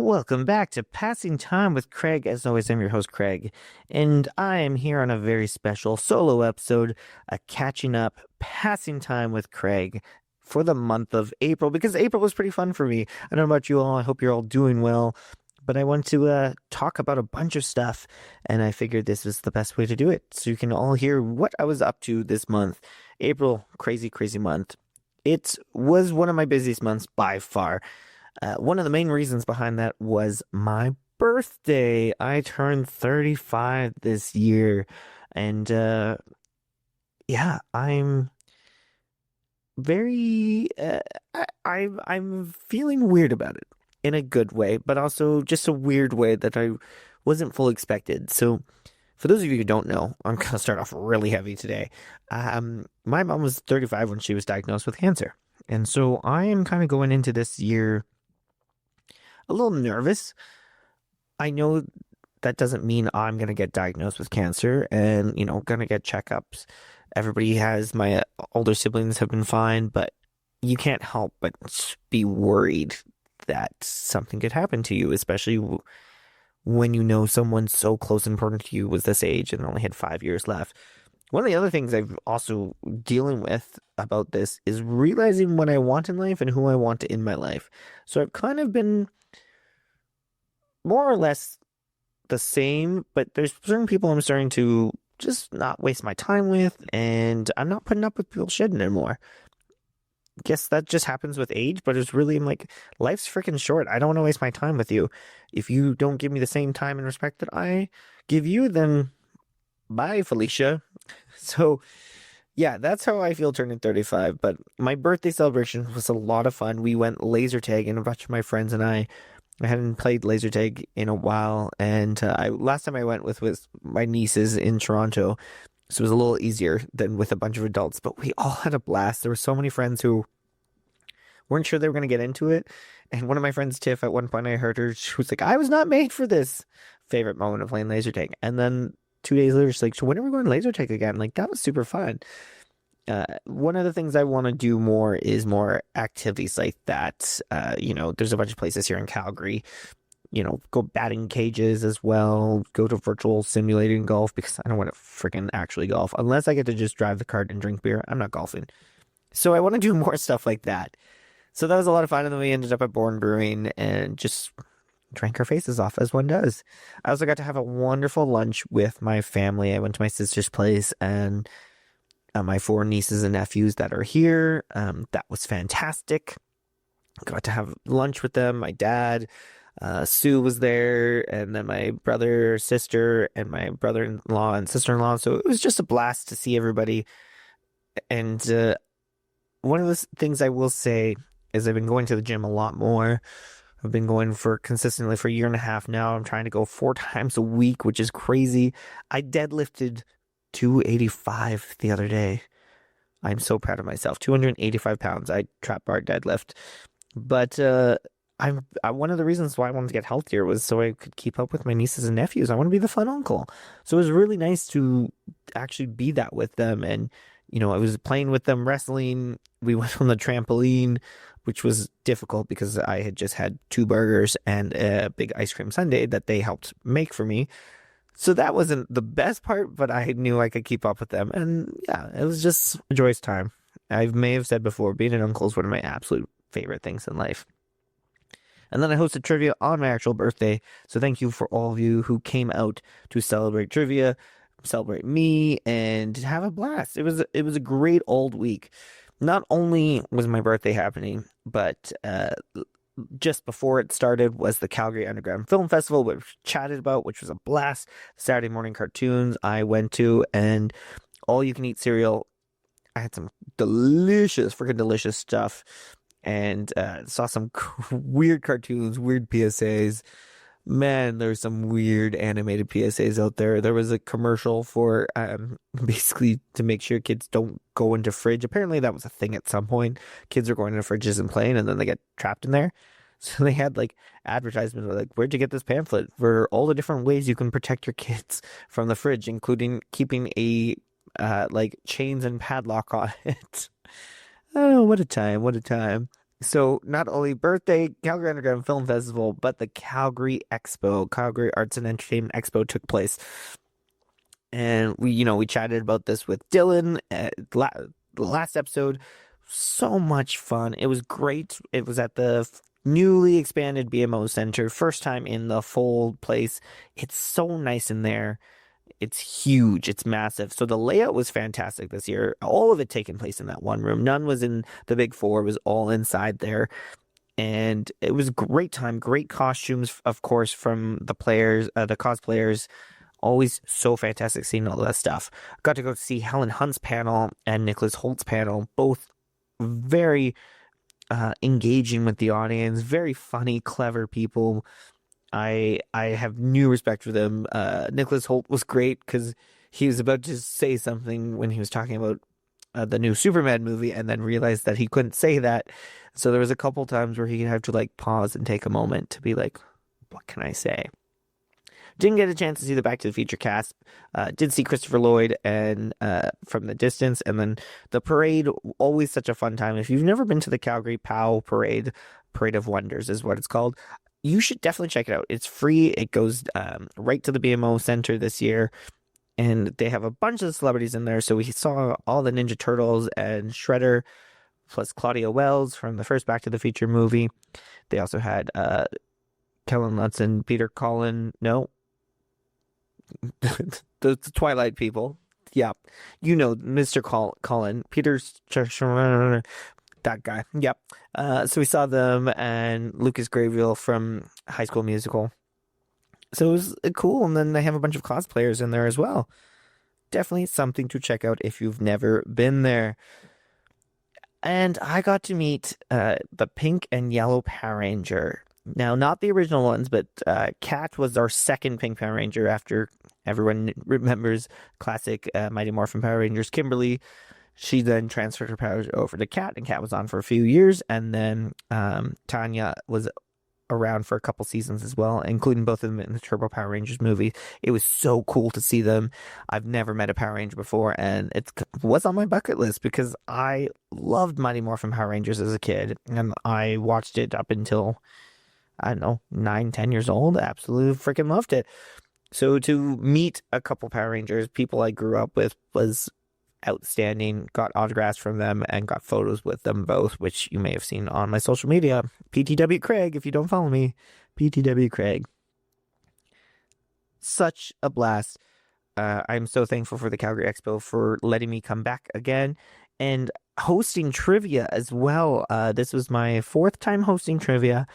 Welcome back to Passing Time with Craig. As always, I'm your host, Craig, and I am here on a very special solo episode, a catching up, passing time with Craig for the month of April, because April was pretty fun for me. I don't know about you all, I hope you're all doing well, but I want to talk about a bunch of stuff, and I figured this was the best way to do it, so you can all hear what I was up to this month. April, crazy, crazy month. It was one of my busiest months by far. One of the main reasons behind that was my birthday. I turned 35 this year, and yeah, I'm very I'm feeling weird about it in a good way, but also just a weird way that I wasn't fully expected. So, for those of you who don't know, I'm gonna start off really heavy today. My mom was 35 when she was diagnosed with cancer, and so I am kind of going into this year a little nervous. I know that doesn't mean I'm going to get diagnosed with cancer and, going to get checkups. Everybody has, my older siblings have been fine, but you can't help but be worried that something could happen to you, especially when you know someone so close and important to you was this age and only had 5 years left. One of the other things I've also dealing with about this is realizing what I want in life and who I want in my life. So I've kind of been more or less the same, but there's certain people I'm starting to just not waste my time with, and I'm not putting up with people's shit anymore. Guess that just happens with age, but it's really, I'm like, life's freaking short. I don't want to waste my time with you. If you don't give me the same time and respect that I give you, then bye, Felicia. So, yeah, that's how I feel turning 35. But my birthday celebration was a lot of fun. We went laser tag, and a bunch of my friends and I hadn't played laser tag in a while, and last time I went with my nieces in Toronto, so it was a little easier than with a bunch of adults. But we all had a blast. There were so many friends who weren't sure they were going to get into it, and one of my friends, Tiff, at one point I heard her. She was like, "I was not made for this." Favorite moment of playing laser tag, and then 2 days later, she's like, "So when are we going laser tag again?" Like, that was super fun. One of the things I want to do more is more activities like that. There's a bunch of places here in Calgary. Go batting cages as well. Go to virtual simulating golf because I don't want to freaking actually golf. Unless I get to just drive the cart and drink beer, I'm not golfing. So I want to do more stuff like that. So that was a lot of fun. And then we ended up at Born Brewing and just drank our faces off as one does. I also got to have a wonderful lunch with my family. I went to my sister's place and my 4 nieces and nephews that are here. That was fantastic. Got to have lunch with them. My dad, Sue was there, and then my brother, sister, and my brother-in-law and sister-in-law. So it was just a blast to see everybody. And one of the things I will say is I've been going to the gym a lot more. I've been going consistently for a year and a half now. I'm trying to go 4 times a week, which is crazy. I deadlifted 285 the other day. I'm so proud of myself. 285 pounds. I trap bar deadlift. But one of the reasons why I wanted to get healthier was so I could keep up with my nieces and nephews. I want to be the fun uncle. So it was really nice to actually be that with them. And, I was playing with them wrestling. We went on the trampoline, which was difficult because I had just had 2 burgers and a big ice cream sundae that they helped make for me. So that wasn't the best part, but I knew I could keep up with them. And yeah, it was just a joyous time. I may have said before, being an uncle is one of my absolute favorite things in life. And then I hosted trivia on my actual birthday. So thank you for all of you who came out to celebrate trivia, celebrate me, and have a blast. It was a great old week. Not only was my birthday happening, but just before it started was the Calgary Underground Film Festival, which we chatted about, which was a blast. Saturday morning cartoons I went to, and all you can eat cereal. I had some freaking delicious stuff, and saw some weird cartoons, weird PSAs. Man, there's some weird animated PSAs out there. There was a commercial for basically to make sure kids don't go into fridge. Apparently that was a thing at some point. Kids are going into fridges and playing, and then they get trapped in there. So they had like advertisements like, where'd you get this pamphlet for all the different ways you can protect your kids from the fridge, including keeping a like chains and padlock on it. Oh, what a time. What a time. So not only birthday, Calgary Underground Film Festival, but the Calgary Expo, Calgary Arts and Entertainment Expo took place. And we chatted about this with Dylan the last episode. So much fun. It was great. It was at the newly expanded BMO Center, first time in the full place. It's so nice in there. It's huge. It's massive. So the layout was fantastic this year. All of it taking place in that one room. None was in the big four. It was all inside there. And it was a great time. Great costumes, of course, from the players, the cosplayers. Always so fantastic seeing all that stuff. Got to go see Helen Hunt's panel and Nicholas Holt's panel. Both very engaging with the audience. Very funny, clever people. I have new respect for them. Nicholas Holt was great because he was about to say something when he was talking about the new Superman movie, and then realized that he couldn't say that. So there was a couple times where he had to like pause and take a moment to be like, "What can I say?" Didn't get a chance to see the Back to the Future cast. Did see Christopher Lloyd and from the distance, and then the parade. Always such a fun time. If you've never been to the Calgary POW Parade, Parade of Wonders is what it's called. You should definitely check it out. It's free. It goes right to the BMO Center this year, and they have a bunch of celebrities in there. So we saw all the Ninja Turtles and Shredder, plus Claudia Wells from the first Back to the Future movie. They also had Kellen Lutz and Peter Collin. No, the Twilight people. Yeah, Mr. Colin, that guy. Yep. So we saw them and Lucas Grabeel from High School Musical. So it was cool, and then they have a bunch of cosplayers in there as well. Definitely something to check out if you've never been there. And I got to meet the pink and yellow Power Ranger. Now, not the original ones, but Kat was our second pink Power Ranger after everyone remembers classic Mighty Morphin Power Rangers. Kimberly, she then transferred her powers over to Kat, and Kat was on for a few years. And then Tanya was around for a couple seasons as well, including both of them in the Turbo Power Rangers movie. It was so cool to see them. I've never met a Power Ranger before, and it was on my bucket list because I loved Mighty Morphin Power Rangers as a kid, and I watched it up until, I don't know, 9, 10 years old. Absolutely freaking loved it. So to meet a couple Power Rangers, people I grew up with, was outstanding. Got autographs from them and got photos with them both, which you may have seen on my social media. PTW Craig, if you don't follow me, PTW Craig. Such a blast. I'm so thankful for the Calgary Expo for letting me come back again and hosting trivia as well. This was my fourth time hosting trivia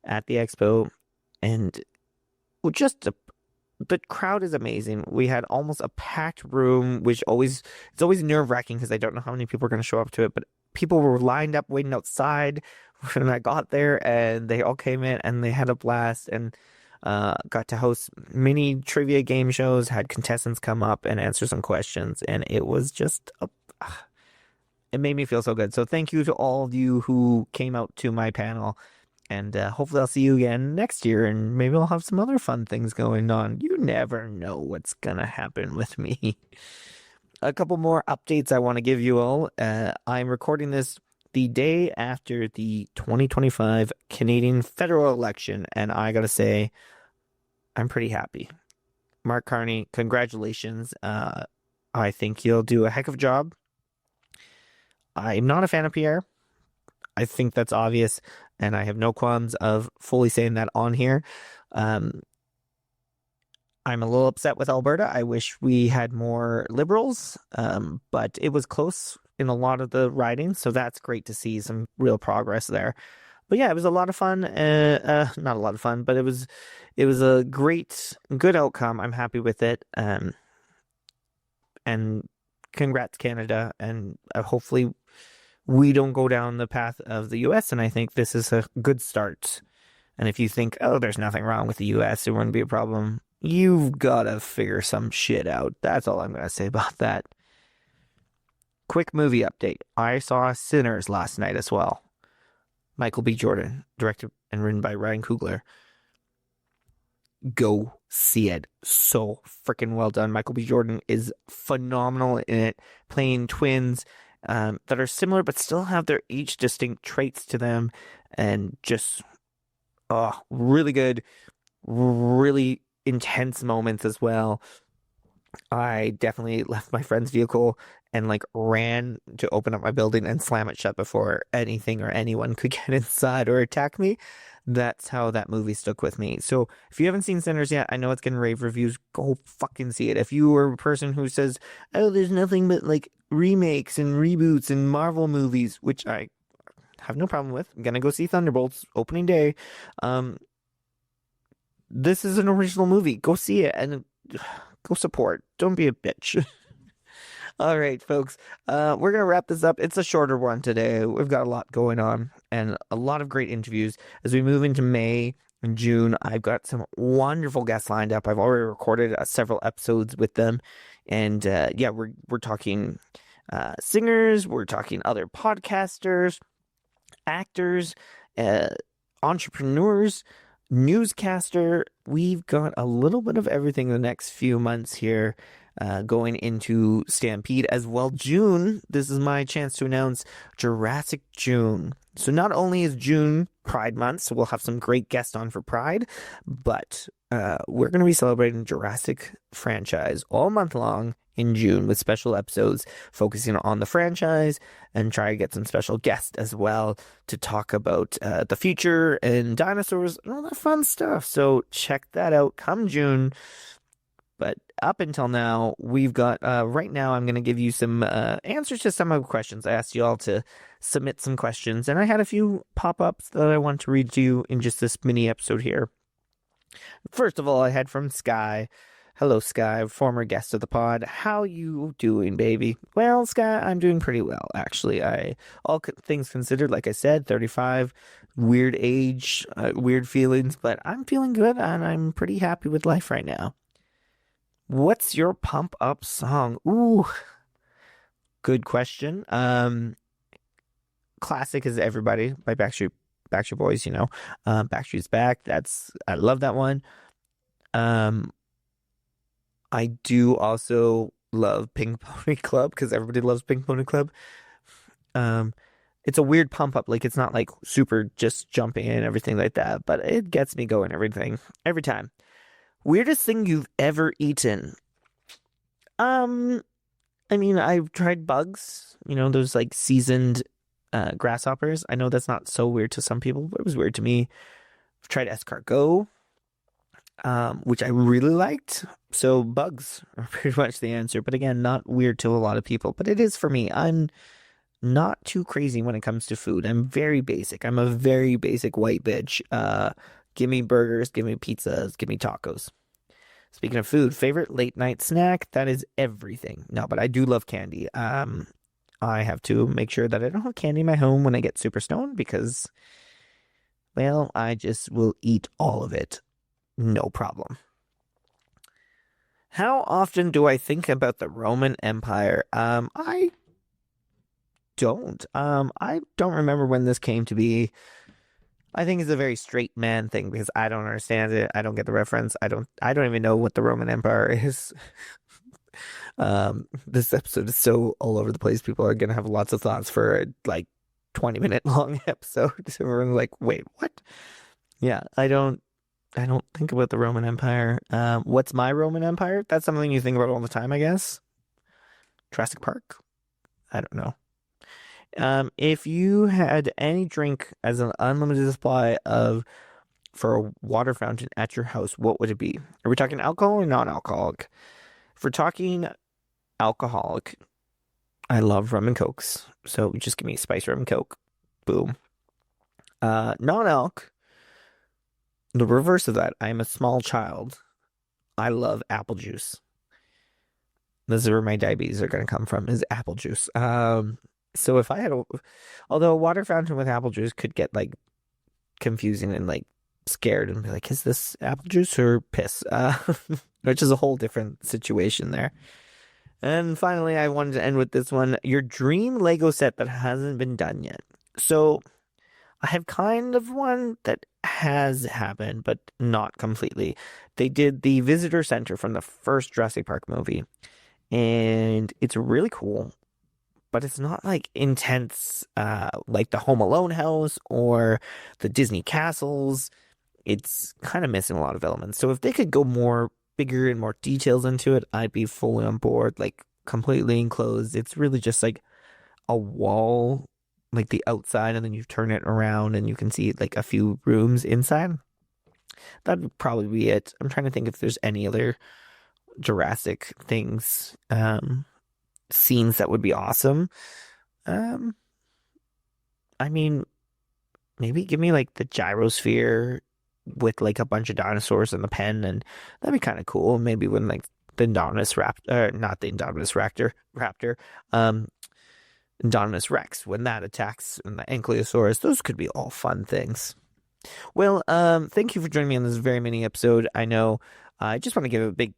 at the expo, and just the crowd is amazing. We had almost a packed room, which it's always nerve-wracking because I don't know how many people are going to show up to it, but people were lined up waiting outside when I got there, and they all came in and they had a blast, and got to host mini trivia game shows, had contestants come up and answer some questions, and it was just it made me feel so good. So thank you to all of you who came out to my panel. And hopefully I'll see you again next year, and maybe I'll have some other fun things going on. You never know what's going to happen with me. A couple more updates I want to give you all. I'm recording this the day after the 2025 Canadian federal election, and I got to say, I'm pretty happy. Mark Carney, congratulations. I think you'll do a heck of a job. I'm not a fan of Pierre. I think that's obvious, and I have no qualms of fully saying that on here. I'm a little upset with Alberta. I wish we had more Liberals, but it was close in a lot of the ridings, so that's great to see some real progress there. But yeah, it was a lot of fun. Not a lot of fun, but it was a good outcome. I'm happy with it. And congrats, Canada, and hopefully we don't go down the path of the US, and I think this is a good start. And if you think, oh, there's nothing wrong with the US, it wouldn't be a problem, you've got to figure some shit out. That's all I'm going to say about that. Quick movie update. I saw Sinners last night as well. Michael B. Jordan, directed and written by Ryan Coogler. Go see it. So freaking well done. Michael B. Jordan is phenomenal in it, playing twins. that are similar but still have their each distinct traits to them, and just really good, really intense moments as well. I definitely left my friend's vehicle and like ran to open up my building and slam it shut before anything or anyone could get inside or attack me. That's how that movie stuck with me. So if you haven't seen Sinners yet, I know it's getting rave reviews. Go fucking see it. If you are a person who says, "Oh, there's nothing but like remakes and reboots and Marvel movies," which I have no problem with. I'm gonna go see Thunderbolts opening day. Um, this is an original movie. Go see it and go support. Don't be a bitch. All right, folks. We're gonna wrap this up. It's a shorter one today. We've got a lot going on and a lot of great interviews as we move into May and June. I've got some wonderful guests lined up. I've already recorded several episodes with them, and yeah, we're talking singers. We're talking other podcasters, actors, uh, entrepreneurs, newscaster. We've got a little bit of everything the next few months here, going into Stampede as well. June, this is my chance to announce Jurassic June. So not only is June Pride Month, so we'll have some great guests on for Pride, but we're going to be celebrating Jurassic franchise all month long in June with special episodes focusing on the franchise, and try to get some special guests as well to talk about the future and dinosaurs and all that fun stuff. So check that out come June. But up until now, we've got, right now, I'm going to give you some answers to some of the questions. I asked you all to submit some questions, and I had a few pop-ups that I want to read to you in just this mini episode here. First of all, I had from Sky. Hello, Sky, former guest of the pod. How you doing, baby? Well, Sky, I'm doing pretty well, actually. All things considered, like I said, 35, weird age, weird feelings, but I'm feeling good, and I'm pretty happy with life right now. What's your pump up song? Ooh, good question. Classic is Everybody by Backstreet Boys, Backstreet's Back. I love that one. I do also love Pink Pony Club because everybody loves Pink Pony Club. It's a weird pump up, like it's not like super just jumping and everything like that, but it gets me going every time. Weirdest thing you've ever eaten? I mean, I've tried bugs, those like seasoned grasshoppers. I know that's not so weird to some people, but it was weird to me. I've tried escargot, which I really liked. So bugs are pretty much the answer. But again, not weird to a lot of people, but it is for me. I'm not too crazy when it comes to food. I'm very basic. I'm a very basic white bitch. Give me burgers, give me pizzas, give me tacos. Speaking of food, favorite late night snack? That is everything. No, but I do love candy. I have to make sure that I don't have candy in my home when I get super stoned because, well, I just will eat all of it. No problem. How often do I think about the Roman Empire? I don't. I don't remember when this came to be. I think it's a very straight man thing because I don't understand it. I don't get the reference. I don't even know what the Roman Empire is. This episode is so all over the place. People are gonna have lots of thoughts for a like 20-minute long episode. So we're like, wait, what? Yeah, I don't think about the Roman Empire. What's my Roman Empire? That's something you think about all the time, I guess. Jurassic Park? I don't know. If you had any drink as an unlimited supply for a water fountain at your house, what would it be? Are we talking alcohol or non-alcoholic? If we're talking alcoholic, I love rum and cokes. So just give me spice rum and coke. Boom. Non-alc, the reverse of that. I am a small child. I love apple juice. This is where my diabetes are going to come from, is apple juice. So if I had although a water fountain with apple juice could get like confusing and like scared and be like, is this apple juice or piss? Which is a whole different situation there. And finally, I wanted to end with this one. Your dream Lego set that hasn't been done yet. So I have kind of one that has happened, but not completely. They did the visitor center from the first Jurassic Park movie, and it's really cool. but it's not like intense like the Home Alone house or the Disney castles. It's kind of missing a lot of elements. So if they could go more bigger and more details into it, I'd be fully on board, like completely enclosed. It's really just like a wall, like the outside, and then you turn it around and you can see like a few rooms inside. That'd probably be it. I'm trying to think if there's any other Jurassic things, scenes that would be awesome. Um, I mean, maybe give me like the gyrosphere with like a bunch of dinosaurs in the pen, and that'd be kind of cool. Maybe when like the Indominus Raptor, not the Indominus Raptor, um, Indominus Rex, when that attacks and the Ankylosaurus, those could be all fun things. Well, thank you for joining me on this very mini episode. I know I just want to give a big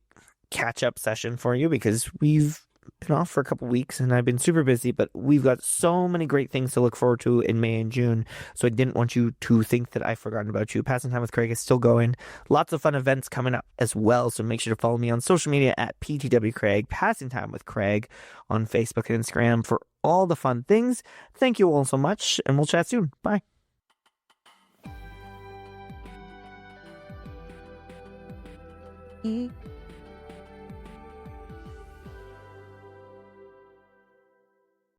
catch up session for you because we've been off for a couple weeks and I've been super busy, but we've got so many great things to look forward to in May and June. So I didn't want you to think that I've forgotten about you. Passing Time with Craig is still going. Lots of fun events coming up as well. So make sure to follow me on social media at PTW Craig, Passing Time with Craig on Facebook and Instagram for all the fun things. Thank you all so much, and we'll chat soon. Bye. E